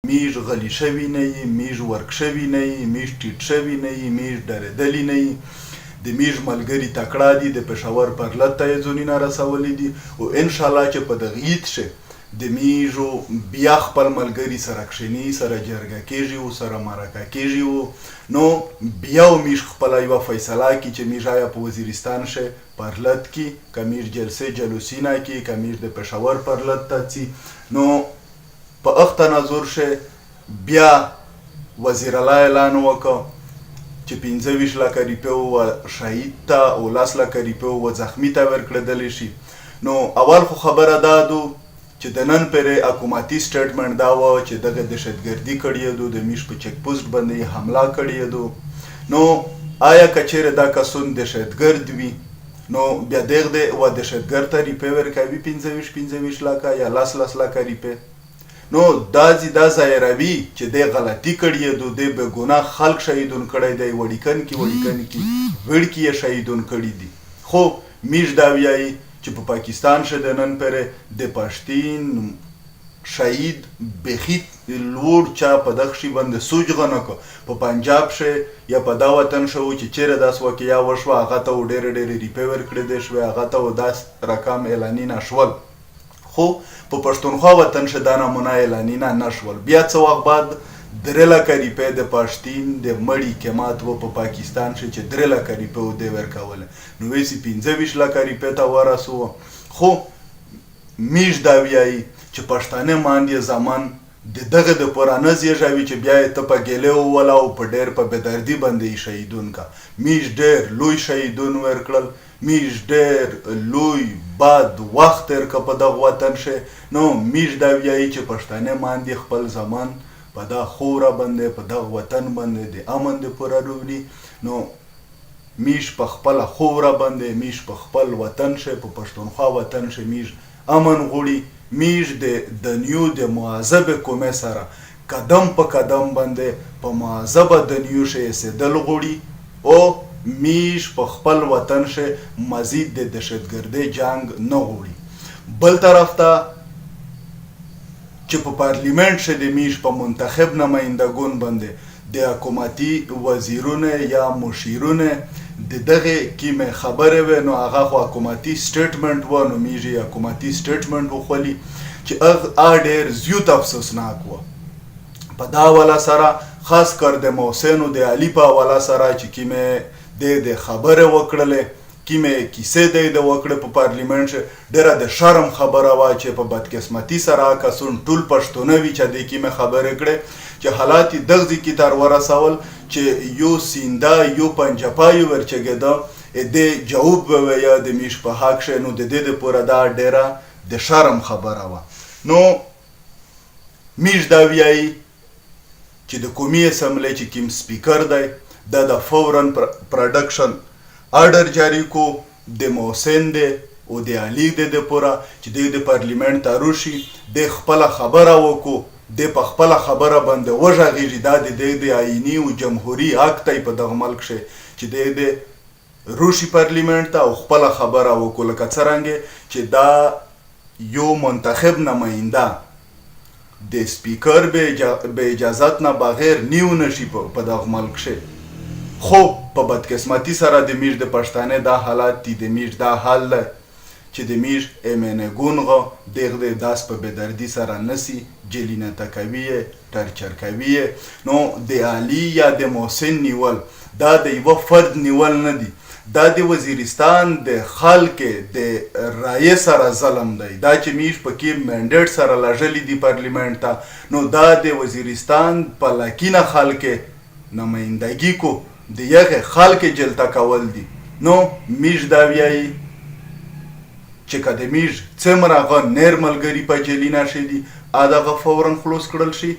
میږ غلی شوي نه وي، میږ ورک شوي نه وي، میږ ټیټ شوي نه وي، میږ ډارېدلي نه وي. د میږ ملګري تکړه دي، د پېښور پرلت ته یې ځونونه رسولي دي او انشاءالله چې په دغه عید شه د میږو بیا خپل ملګري سره کښېني، سره جرګه کېږي او سره مرکه کېږي او نو بیا و میږ خپله یوه فیصله کړي چې میږ آیا په وزیرستان شه پرلت کې که میږ جلسې جلوسي نه کړي، که میږ د پېښور پرلت ته ځي. نو په اخ تناظر شه بیا وزیر الله اعلان وکړ چې 25 لکه روپۍ و شهید ته او 10 لکه روپۍ و زخمي ته ورکړدلی شي. نو اول خو خبره دا دو چې د نن پرې حکومتي سټیټمنټ دا وه چې دغه دهشتګردي کړې دو، د میږ په چیک پوسټ باندې حمله کړې دو. نو آیا که چیرې دا کسون دهشتګرد وي نو بیا دغه و دهشتګرد ته روپۍ ورکوي 25 لکه یا 10 لکه روپۍ. نو دا ظاهروي چې دی غلطي کړې دو، دی بې ګناه خلک شهیدون کړی دی، وړیکن کې وړکي یې شهیدون کړي دي. خو میږ دا ویایي چې په پاکستان شه د نن پرې د پښتین شهید بیخي لوړ چا په دغه شي باندې سوچ نه کو. په پنجاب شه یا په دا وطن شه و چې چیرې داسې واقعیا وشوه هغه ته و ډېرې روپۍ ورکړې شوې، هغه ته و داسې رقم اعلاني نه شول. خو په پښتونخوا وطن شه دا نمونه اعلاني نه شول. بیا څه وخت بعد 3 لکه روپۍ د پښتین د مړي قیمت و په پاکستان شه چې 3 لکه روپۍ و دی ورکوله. نو ویسې 25 لکه روپۍ ته ورسوه. خو میږ دا ویایي چې پښتانه ماندې زمان د دغه دپاره نه زیږوي چې بیا یې ته په ګیلې ووله او په ډېر په بېدردي باندې یې شهیدون کا. میږ ډېر لوی شهیدون ورکړل، میږ ډېر لوی بد وخت تېر که په دغه وطن شه. نو میږ دا ویایي چې پښتانه ماندې خپل زمان په دا خوره باندې په دغه وطن باندې د امن دپاره راوړي. نو میږ په خپله خوره باندې، میږ په خپل وطن شه، په پښتونخوا وطن شه میږ امن غواړي. میږ د دنیو د مهذبې قومې سره قدم په قدم باندې په مهذبه دنیو شه ایسېدل غواړي او میږ په خپل وطن شه مزید د دهشتګردۍ جنګ نه غواړي. بل طرف ته چې په پارلیمنټ شه د میږ په منتخب نمایندګون باندې د حکومتي وزیرونه یا مشیرونه د دغه کیمې خبرې وې نو هغه خو حکومتي سټیټمنټ و. نو میږ یې حکومتي سټیټمنټ وخولي چې هغه ډېر زیات افسوسناک و. په دا حواله سره خاص کر د محسن او د علي په حواله سره چې کیمې د خبرې وکړلې، کیمې کیسې دی د وکړې په پارلیمنټ شه، ډېره د شرم خبره وه چې په بدقسمتي سره کسون ټول پښتونه وي چې د کیمې خبرې کړې چې حالات یې دغه ځای کې تر ورسول چې یو سینده یو پنجپای ورچګېده د جواب به ویه د میږ په حق شه. نو د دې دپاره دا ډېره د شرم خبره وه. نو میږ دا ویایي چې د قومي اسمبلۍ چې کوم سپیکر دی دا د فورا پروډکشن آرډر جاری کو د محسن دی او د علي دی دپاره چې دوی د پارلیمنټ ته روشي، د خپله خبره وکړو، د په خپله خبره باندې وغږېږي. دا د دوی د آییني او جمهوري حق دی په دغه ملک شه چې دوی د روشي پارلیمنټ ته او خپله خبره وکړو. لکه څرنګې چې دا یو منتخب نماینده د سپیکر به اجازت نه بغیر نیو نشي په دغه ملک شه. خو په بدقسمتي سره د میږ د پښتانه دا حالات دي، د میږ دا حال دی چې د میږ ایمنګونغه دغه داس په بېدردي سره نسی جلینته کوي یې ټرچر کوي یې. نو د علي یا د محسن نیول دا د یوه فرد نیول نه دی، دا د وزیرستان د خلک د رایې سره ظلم دی. دا چې میږ پکې منډیټ سره لږلی دی پارلیمنټ ته، نو دا د وزیرستان په لکینه خلک نمایندګي کو د یغه خلک جلته کول دي. نو میږ دا ویایي چې که د میږ څومره هغه نیر ملګري په جیلینه شي دي هغه فورا خلاص کړل شي.